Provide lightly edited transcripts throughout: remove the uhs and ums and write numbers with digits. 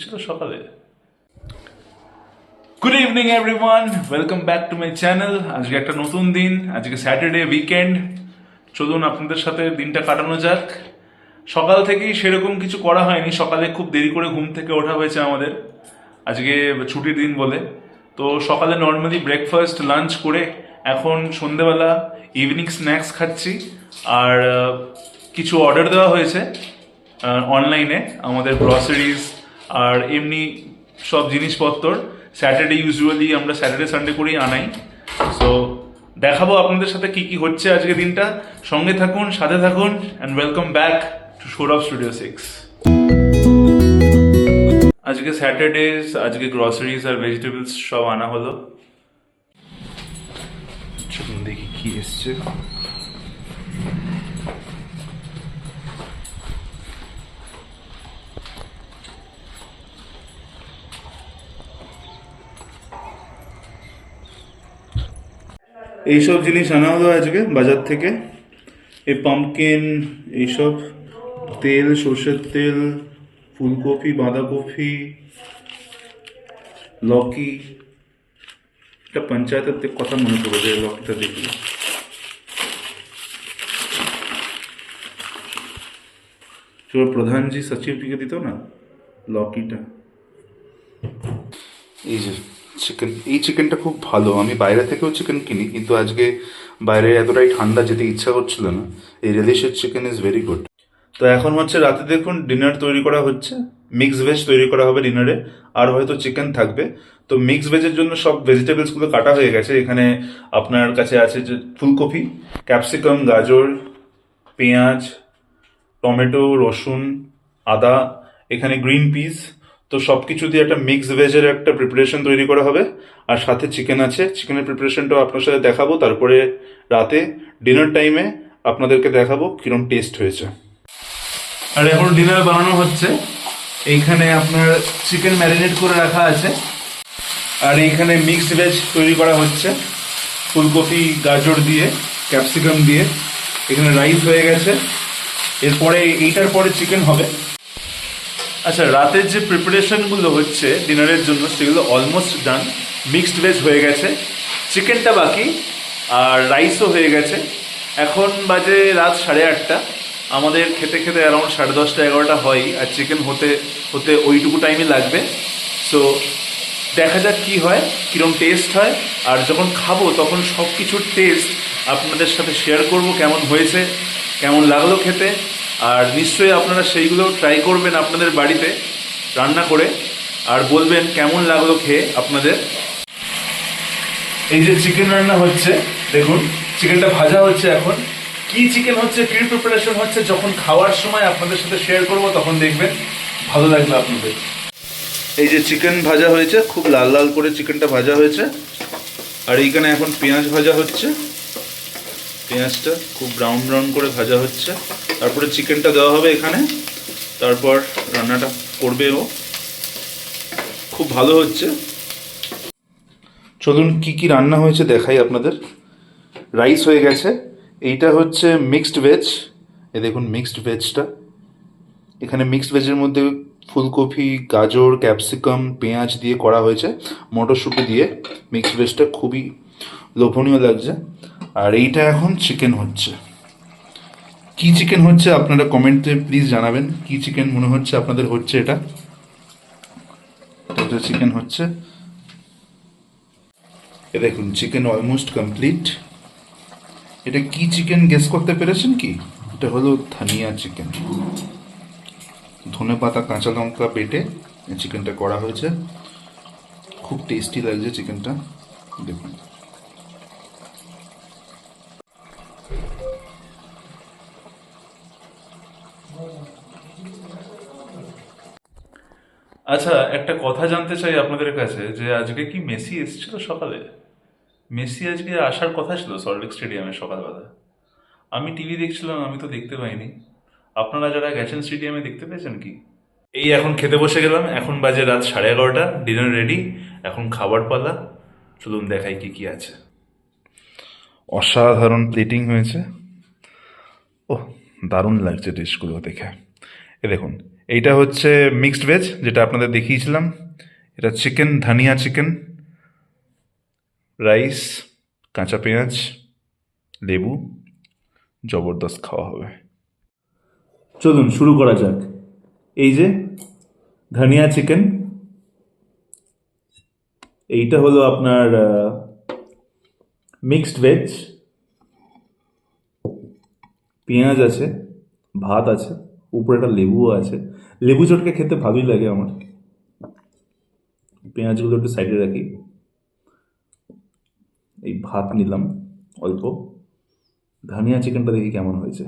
এসেছিল সকালে। Good evening everyone, welcome back to my channel. আজকে একটা নতুন দিন, আজকে স্যাটারডে উইকেন্ড। চলুন আপনাদের সাথে দিনটা কাটানো যাক। সকাল থেকেই সেরকম কিছু করা হয়নি, সকালে খুব দেরি করে ঘুম থেকে ওঠা হয়েছে আমাদের, আজকে ছুটির দিন বলে। তো সকালে নর্মালি ব্রেকফাস্ট লাঞ্চ করে এখন সন্ধেবেলা ইভিনিং স্ন্যাক্স খাচ্ছি। আর কিছু অর্ডার দেওয়া হয়েছে অনলাইনে, আমাদের গ্রসারিজ আর এমনি সব জিনিসপত্র। স্যাটারডে ইউজুয়ালি আমরা স্যাটারডে সানডে করেই আনাই। সো দেখাবো আপনাদের সাথে কি কি হচ্ছে আজকে দিনটা। সঙ্গে থাকুন, সাথে থাকুন, and welcome back to Sourav studio 6। আজকে স্যাটারডে, আজকে গ্রসারিজ আর ভেজিটেবলস সব আনা হলো। চলুন দেখি কি এসছে। এইসব জিনিস আনা হলো আজকে বাজার থেকে। এই পাম্পকিন, এইসব তেল, সর্ষের তেল, ফুলকপি, বাঁধাকপি, লকি। এটা পঞ্চায়েতের কথা মনে পড়ে যায় লকিটা দেখলে। চলো প্রধানজি সচিবকে দিত না লকিটা। এই যে চিকেন, এই চিকেনটা খুব ভালো। আমি বাইরে থেকেও চিকেন কিনি, কিন্তু আজকে বাইরে এতটাই ঠান্ডা, যেতে ইচ্ছা করছিল না। এই রেলিশের চিকেন ইজ ভেরি গুড। তো এখন হচ্ছে রাতে দেখুন ডিনার তৈরি করা হচ্ছে, মিক্স ভেজ তৈরি করা হবে ডিনারে, আর হয়তো চিকেন থাকবে। তো মিক্স ভেজের জন্য সব ভেজিটেবলসগুলো কাটা হয়ে গেছে। এখানে আপনার কাছে আছে যে ফুলকপি, ক্যাপসিকাম, গাজর, পেঁয়াজ, টমেটো, রসুন, আদা, এখানে গ্রিন পিস। তো সব কিছু দিয়ে একটা মিক্স ভেজের একটা প্রিপারেশন তৈরি করা হবে। আর সাথে চিকেন আছে, চিকেনের প্রিপারেশনটাও আপনার সাথে দেখাবো। তারপরে রাতে ডিনার টাইমে আপনাদেরকে দেখাবো কিরম টেস্ট হয়েছে। আর এখন ডিনার বানানো হচ্ছে। এইখানে আপনার চিকেন ম্যারিনেট করে রাখা আছে, আর এইখানে মিক্সড ভেজ তৈরি করা হচ্ছে ফুলকপি, গাজর দিয়ে, ক্যাপসিকাম দিয়ে। এখানে রাইস হয়ে গেছে, এরপরে এইটার পরে চিকেন হবে। আচ্ছা, রাতের যে প্রিপারেশনগুলো হচ্ছে ডিনারের জন্য সেগুলো অলমোস্ট ডান। মিক্সড ভেজ হয়ে গেছে, চিকেনটা বাকি, আর রাইসও হয়ে গেছে। এখন বাজে রাত 8:30। আমাদের খেতে খেতে অ্যারাউন্ড 10:30 11টা হয়, আর চিকেন হতে হতে ওইটুকু টাইমই লাগবে। সো দেখা যাক কি হয়, কীরকম টেস্ট হয়। আর যখন খাবো তখন সব কিছুর টেস্ট আপনাদের সাথে শেয়ার করব, কেমন হয়েছে, কেমন লাগলো খেতে। আর নিশ্চয়ই আপনারা সেইগুলো ট্রাই করবেন আপনাদের বাড়িতে রান্না করে, আর বলবেন কেমন লাগলো খেয়ে আপনাদের। এই যে চিকেন রান্না হচ্ছে, দেখুন চিকেনটা ভাজা হচ্ছে এখন। কি চিকেন হচ্ছে, কি প্রিপারেশন হচ্ছে, যখন খাওয়ার সময় আপনাদের সাথে শেয়ার করব তখন দেখবেন ভালো লাগবে আপনাদের। এই যে চিকেন ভাজা হয়েছে, খুব লাল লাল করে চিকেনটা ভাজা হয়েছে। আর এইখানে এখন পেঁয়াজ ভাজা হচ্ছে, পেঁয়াজটা খুব ব্রাউন ব্রাউন করে ভাজা হচ্ছে। তারপরে চিকেনটা দেওয়া হবে এখানে, তারপর রান্নাটা করবে ও। খুব ভালো হচ্ছে। চলুন কি কি রান্না হয়েছে দেখাই আপনাদের। রাইস হয়ে গেছে, এইটা হচ্ছে মিক্সড ভেজ। এ দেখুন মিক্সড ভেজটা, এখানে মিক্সড ভেজের মধ্যে ফুলকপি, গাজর, ক্যাপসিকাম, পেঁয়াজ দিয়ে করা হয়েছে, মটরশুঁটি দিয়ে। মিক্সড ভেজটা খুবই লোভনীয় লাগছে। আর এইটা এখন চিকেন হচ্ছে। কি চিকেন হচ্ছে আপনারা কমেন্টে প্লিজ জানাবেন, কি চিকেন মনে হচ্ছে আপনাদের হচ্ছে এটা। এটা চিকেন হচ্ছে। এ দেখুন চিকেন অলমোস্ট কমপ্লিট। এটা কি চিকেন গেস করতে পেরেছেন কি? এটা হলো ধনিয়া চিকেন। ধনে পাতা, কাঁচা লঙ্কা বেটে চিকেনটা করা হয়েছে। খুব টেস্টি লাগছে চিকেনটা, দেখুন। আচ্ছা, একটা কথা জানতে চাই আপনাদের কাছে, যে আজকে কি মেসি এসেছিল সকালে? মেসি আজকে আসার কথা ছিল সল্টলেক স্টেডিয়ামে সকালবেলা। আমি টিভি দেখছিলাম, আমি তো দেখতে পাইনি। আপনারা যারা গেছেন স্টেডিয়ামে দেখতে পেয়েছেন কি? এই এখন খেতে বসে গেলাম, এখন বাজে রাত 11:30, ডিনার রেডি, এখন খাবার পালা। চলুন দেখাই কি কি আছে। অসাধারণ প্লেটিং হয়েছে। ও, দারুণ লাগছে ডিশগুলো দেখে। এ দেখুন, এইটা হচ্ছে মিক্সড ভেজ, যেটা আপনাদের দেখিয়েছিলাম। এটা চিকেন, ধনিয়া চিকেন, রাইস, কাঁচা পেঁয়াজ, লেবু, জবরদস্ত খাওয়া হবে। চলুন শুরু করা যাক। এই যে ধনিয়া চিকেন, এইটা হলো আপনার মিক্সড ভেজ, পেঁয়াজ আছে, ভাত আছে, উপরে একটা লেবুও আছে। লেবু চটকে খেতে ভালোই লাগে আমার। পেঁয়াজগুলো একটু সাইডে রাখি। এই ভাত নিলাম অল্প। ধনিয়া চিকেনটা দেখি কেমন হয়েছে।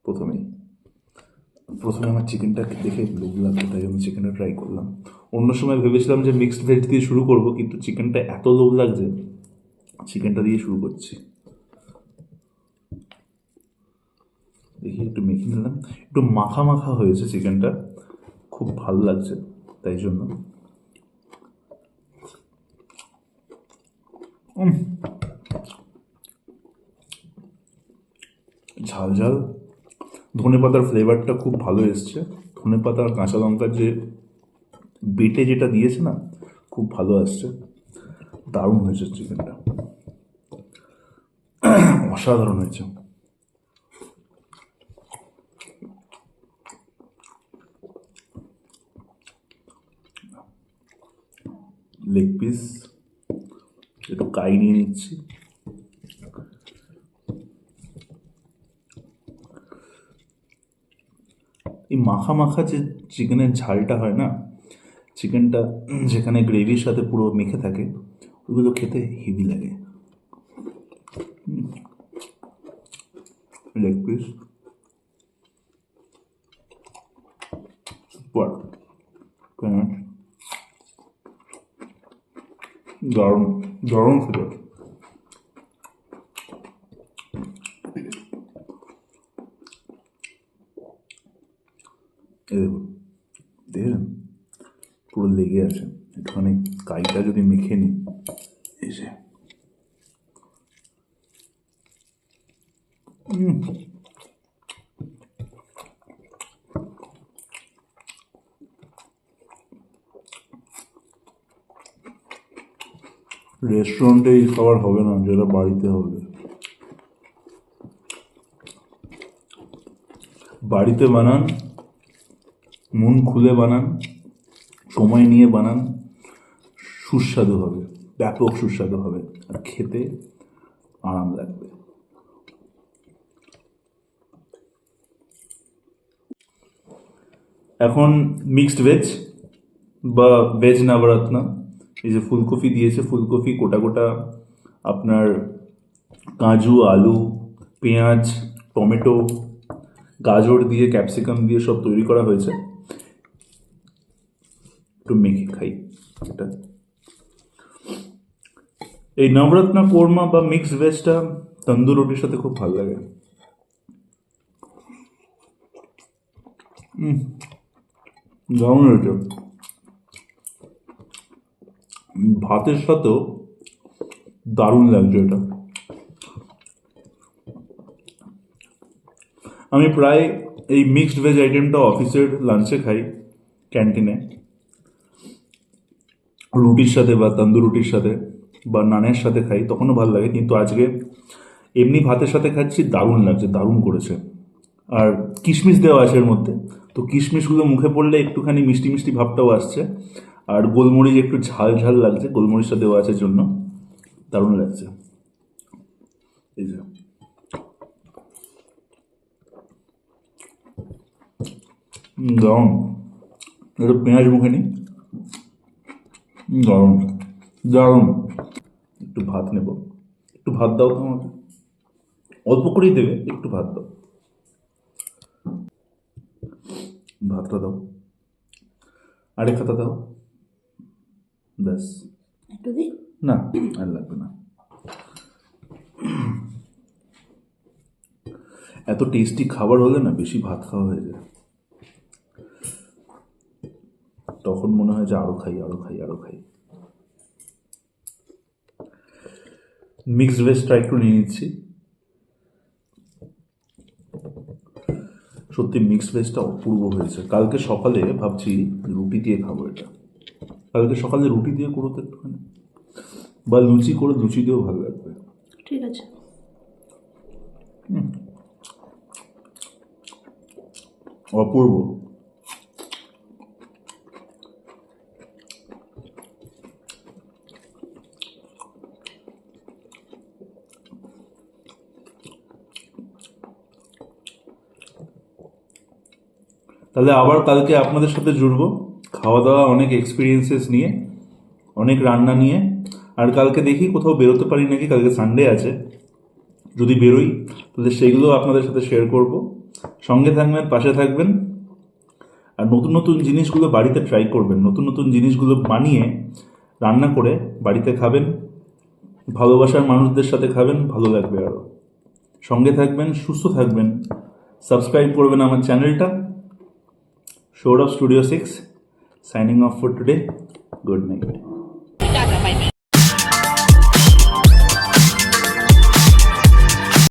প্রথমেই প্রথমে আমার চিকেনটা দেখে লোভ লাগলো, তাই জন্য চিকেনটা ট্রাই করলাম। অন্য সময় ভেবেছিলাম যে মিক্সড ভেজ দিয়ে শুরু করব, কিন্তু চিকেনটা এত লোভ লাগছে, চিকেনটা দিয়ে শুরু করছি। দেখি একটু মেখে নিলাম, একটু মাখা মাখা হয়েছে চিকেনটা, খুব ভালো লাগছে তাই জন্য। ঝাল ঝাল, ধনে পাতার ফ্লেভারটা খুব ভালো এসছে। ধনে পাতা আর কাঁচা লঙ্কার যে বেটে যেটা দিয়েছে না, খুব ভালো আসছে। দারুণ হয়েছে চিকেনটা, অসাধারণ হয়েছে। লেগ পিস একটু কাই নিয়ে নিচ্ছি। এই মাখা মাখা যে চিকেনের ঝালটা হয় না, চিকেনটা যেখানে গ্রেভির সাথে পুরো মেখে থাকে, ওইগুলো খেতে হেভি লাগে। লেগ পিস সুপার, দারুণ দারুণ খেতে। এই দেখুন, দেখেছেন পুরো লেগে আছে। একটুখানি কাইটা যদি মেখে নিই, এই যে রেস্টুরেন্টে এই খাবার হবে না, যেটা বাড়িতে হবে। বাড়িতে বানান, মন খুলে বানান, সময় নিয়ে বানান, সুস্বাদু হবে, ব্যাপক সুস্বাদু হবে, আর খেতে আরাম লাগবে। এখন মিক্সড ভেজ বা ভেজ নবরত্ন, এই যে ফুলকপি দিয়েছে, ফুলকপি গোটা গোটা, আপনার কাজু, আলু, পেঁয়াজ, টমেটো, গাজর দিয়ে, ক্যাপসিকাম দিয়ে সব তৈরি করা হয়েছে। একটু মেখে খাই এটা। এই নবরত্ন কোরমা বা মিক্সড ভেজটা তন্দুর রুটির সাথে খুব ভালো লাগে। দারুণ হয়েছে। ভাতের সাথেও দারুণ লাগছে এটা। আমি প্রায় এই মিক্সড ভেজ আইটেমটা অফিসের লাঞ্চে খাই, ক্যান্টিনে, রুটির সাথে বা তন্দুর রুটির সাথে বা নানের সাথে খাই, তখনও ভালো লাগে। কিন্তু আজকে এমনি ভাতের সাথে খাচ্ছি, দারুণ লাগছে, দারুণ করেছে। আর কিশমিশ দেওয়া আছে এর মধ্যে, তো কিশমিশগুলো মুখে পড়লে একটুখানি মিষ্টি মিষ্টি ভাবটাও আসছে। আর গোলমরিচ একটু ঝাল ঝাল লাগছে, গোলমরিচটা দেওয়া আছে জন্য দারুণ লাগছে। এই যে দারুণ, একটু পেঁয়াজ মুখে নিই, দারুণ দারুণ। একটু ভাত নেব, একটু ভাত দাও তো আমাকে, অল্প করেই দেবে, একটু ভাত দাও, ভাতটা দাও, আরেক খাতা দাও, ব্যাস। একটু দিই। না, আর লাগবে না। এত টেস্টি খাবার হলে না বেশি ভাত খাওয়া হয়ে যায়, তখন মনে হয় যে আরো খাই আরো খাই আরো খাই। মিক্সড ভেজটা একটু নিয়ে নিচ্ছি। সত্যি মিক্স ভেজটা অপূর্ব হয়েছে। কালকে সকালে ভাবছি রুটি দিয়ে খাবো এটা। কালকে সকালে রুটি দিয়ে করো তো একটুখানি, বা লুচি করে, লুচি দিয়েও ভালো লাগবে। ঠিক আছে। অপূর্ব। তাহলে আবার কালকে আপনাদের সাথে জুড়বো, খাওয়া দাওয়া অনেক এক্সপিরিয়েন্সেস নিয়ে, অনেক রান্না নিয়ে। আর কালকে দেখি কোথাও বেরোতে পারি নাকি, কালকে সানডে আছে, যদি বেরোই তাহলে সেগুলো আপনাদের সাথে শেয়ার করব। সঙ্গে থাকবেন, পাশে থাকবেন, আর নতুন নতুন জিনিসগুলো বাড়িতে ট্রাই করবেন। নতুন নতুন জিনিসগুলো বানিয়ে রান্না করে বাড়িতে খাবেন, ভালোবাসার মানুষদের সাথে খাবেন, ভালো লাগবে আরও। সঙ্গে থাকবেন, সুস্থ থাকবেন, সাবস্ক্রাইব করবেন আমার চ্যানেলটা। Sourav studio 6 signing off for today. Good night.